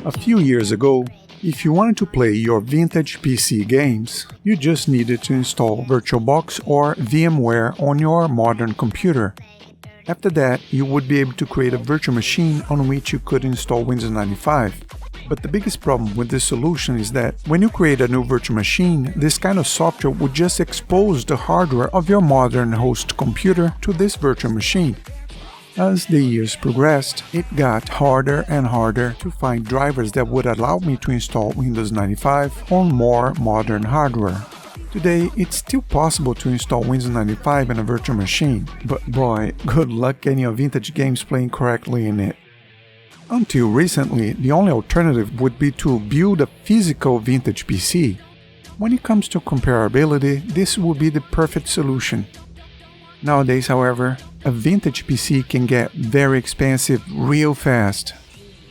A few years ago, if you wanted to play your vintage PC games, you just needed to install VirtualBox or VMware on your modern computer. After that, you would be able to create a virtual machine on which you could install Windows 95. But the biggest problem with this solution is that when you create a new virtual machine, this kind of software would just expose the hardware of your modern host computer to this virtual machine. As the years progressed, it got harder and harder to find drivers that would allow me to install Windows 95 on more modern hardware. Today, it's still possible to install Windows 95 in a virtual machine, but boy, good luck getting your vintage games playing correctly in it. Until recently, the only alternative would be to build a physical vintage PC. When it comes to comparability, this would be the perfect solution. Nowadays, however, a vintage PC can get very expensive real fast.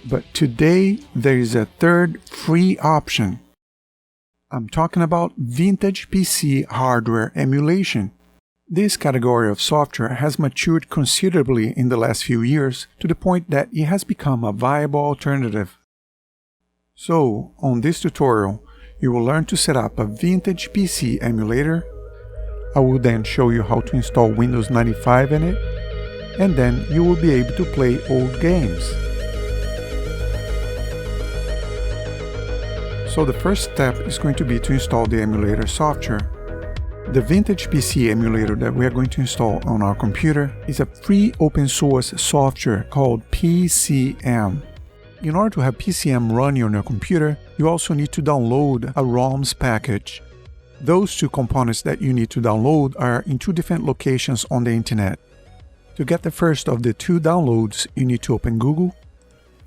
But today, there is a third free option. I'm talking about Vintage PC hardware emulation. This category of software has matured considerably in the last few years to the point that it has become a viable alternative. So, on this tutorial, you will learn to set up a Vintage PC emulator. I will then show you how to install Windows 95 in it, and then you will be able to play old games. So the first step is going to be to install the emulator software. The Vintage PC emulator that we are going to install on our computer is a free open source software called PCem. In order to have PCem running on your computer, you also need to download a ROMs package. Those two components that you need to download are in two different locations on the internet. To get the first of the two downloads, you need to open Google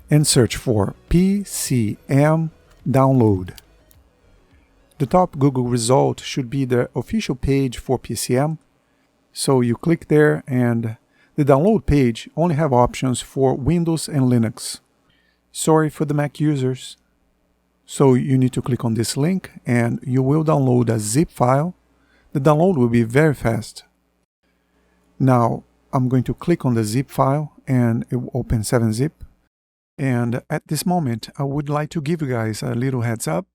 and search for PCem download. The top Google result should be the official page for PCem. So you click there and the download page only have options for Windows and Linux. Sorry for the Mac users. So you need to click on this link and you will download a zip file. The download will be very fast. Now I'm going to click on the zip file and it will open 7-zip. And at this moment I would like to give you guys a little heads up.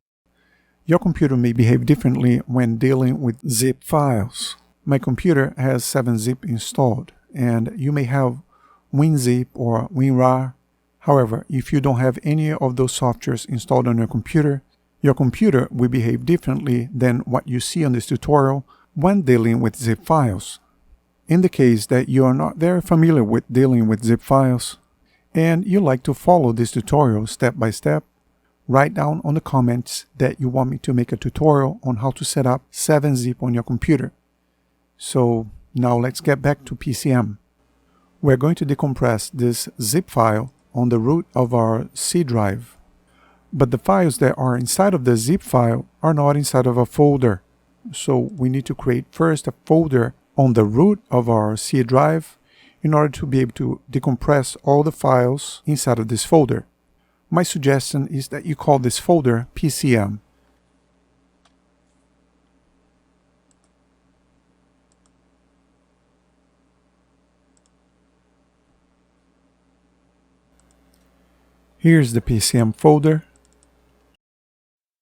Your computer may behave differently when dealing with zip files. My computer has 7-zip installed and you may have WinZip or WinRAR. However, if you don't have any of those softwares installed on your computer will behave differently than what you see on this tutorial when dealing with zip files. In the case that you are not very familiar with dealing with zip files and you like to follow this tutorial step by step, write down on the comments that you want me to make a tutorial on how to set up 7-zip on your computer. So now let's get back to PCem. We're going to decompress this zip file on the root of our C drive. But the files that are inside of the zip file are not inside of a folder. So we need to create first a folder on the root of our C drive in order to be able to decompress all the files inside of this folder. My suggestion is that you call this folder PCem. Here's the PCem folder.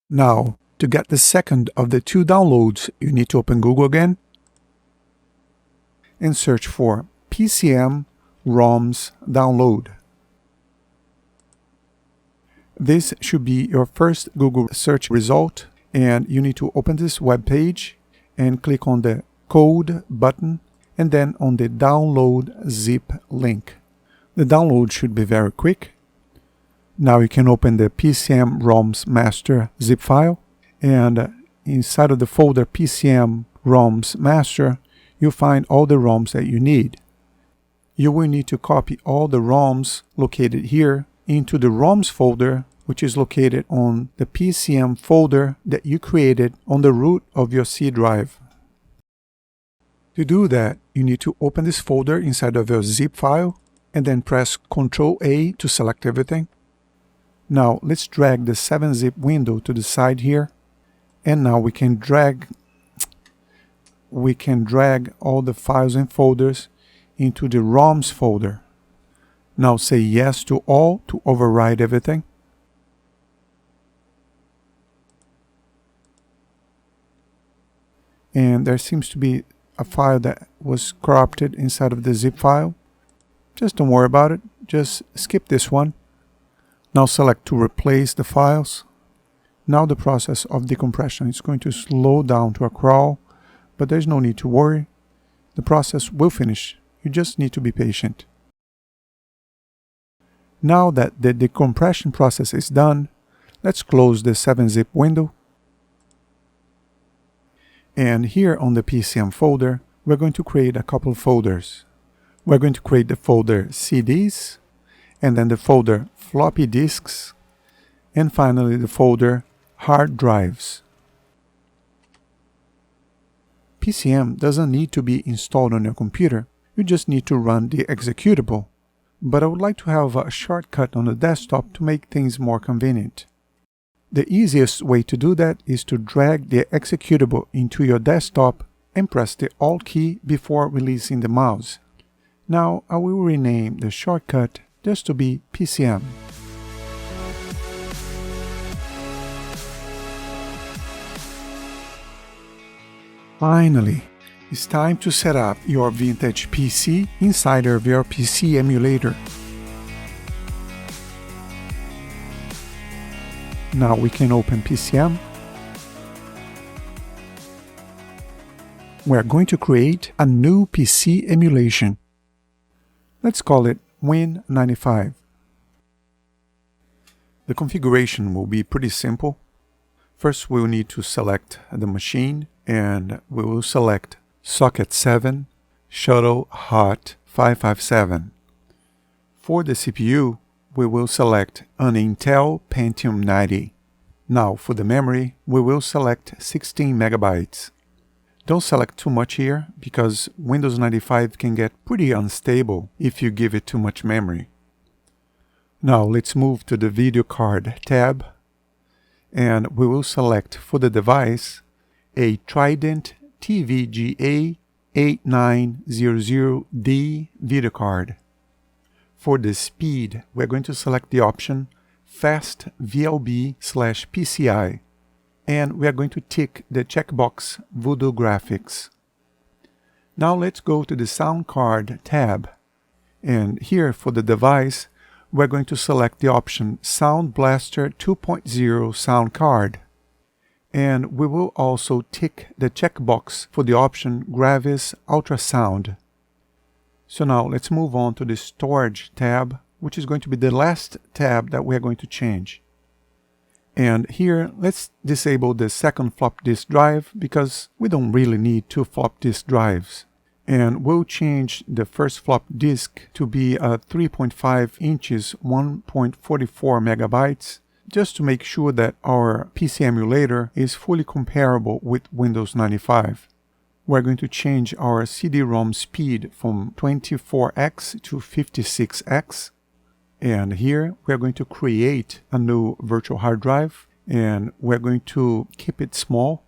Now, to get the second of the two downloads, you need to open Google again and search for PCem ROMs download. This should be your first Google search result, and you need to open this web page and click on the code button and then on the download zip link. The download should be very quick. Now you can open the PCem ROMs master zip file, and inside of the folder PCem ROMs master, you'll find all the ROMs that you need. You will need to copy all the ROMs located here into the ROMs folder, which is located on the PCem folder that you created on the root of your C drive. To do that, you need to open this folder inside of your zip file and then press Ctrl A to select everything. Now let's drag the 7-zip window to the side here, and now we can drag all the files and folders into the ROMs folder. Now say yes to all to override everything. and there seems to be a file that was corrupted inside of the zip file. Just don't worry about it, just skip this one. Now select to replace the files. Now the process of decompression is going to slow down to a crawl, but there's no need to worry. The process will finish. You just need to be patient. Now that the decompression process is done, let's close the 7-zip window. And here on the PCem folder, we're going to create a couple of folders. We're going to create the folder CDs, and then the folder floppy disks, and finally the folder hard drives. PCem doesn't need to be installed on your computer. You just need to run the executable. But I would like to have a shortcut on the desktop to make things more convenient. The easiest way to do that is to drag the executable into your desktop and press the Alt key before releasing the mouse. Now I will rename the shortcut just to be PCem. Finally, it's time to set up your Vintage PC inside of your PC emulator. Now we can open PCem. We're going to create a new PC emulation. Let's call it Win95. The configuration will be pretty simple. First, we'll need to select the machine, and we will select Socket 7, Shuttle Hot 557. For the CPU, we will select an Intel Pentium 90. Now for the memory, we will select 16 megabytes. Don't select too much here, because Windows 95 can get pretty unstable if you give it too much memory. Now let's move to the Video Card tab, and we will select for the device a Trident TVGA 8900D video card. For the speed, we're going to select the option Fast VLB/PCI, and we are going to tick the checkbox Voodoo Graphics. Now let's go to the Sound Card tab, and here for the device, we're going to select the option Sound Blaster 2.0 Sound Card. And we will also tick the checkbox for the option Gravis Ultrasound. So now let's move on to the Storage tab, which is going to be the last tab that we're going to change. And here, let's disable the second flop disk drive, because we don't really need two flop disk drives. And we'll change the first flop disk to be a 3.5 inches 1.44 megabytes, just to make sure that our PC emulator is fully comparable with Windows 95. We're going to change our CD-ROM speed from 24x to 56x. And here we're going to create a new virtual hard drive, and we're going to keep it small.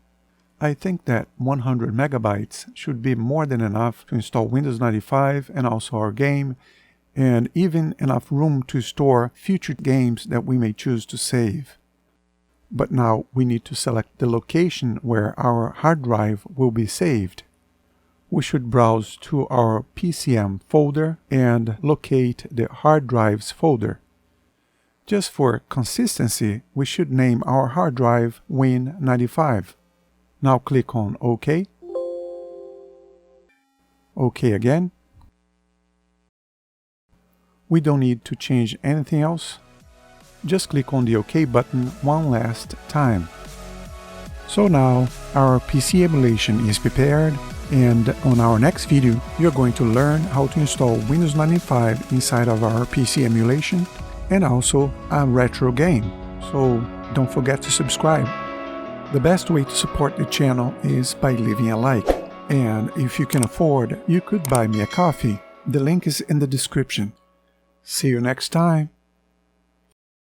I think that 100 megabytes should be more than enough to install Windows 95 and also our game, and even enough room to store future games that we may choose to save. But now we need to select the location where our hard drive will be saved. We should browse to our PCem folder and locate the hard drives folder. Just for consistency, we should name our hard drive Win95. Now click on OK. OK again. We don't need to change anything else. Just click on the OK button one last time. So now our PC emulation is prepared, and on our next video you're going to learn how to install Windows 95 inside of our PC emulation and also a retro game. So don't forget to subscribe. The best way to support the channel is by leaving a like, and if you can afford, you could buy me a coffee. The link is in the description. See you next time.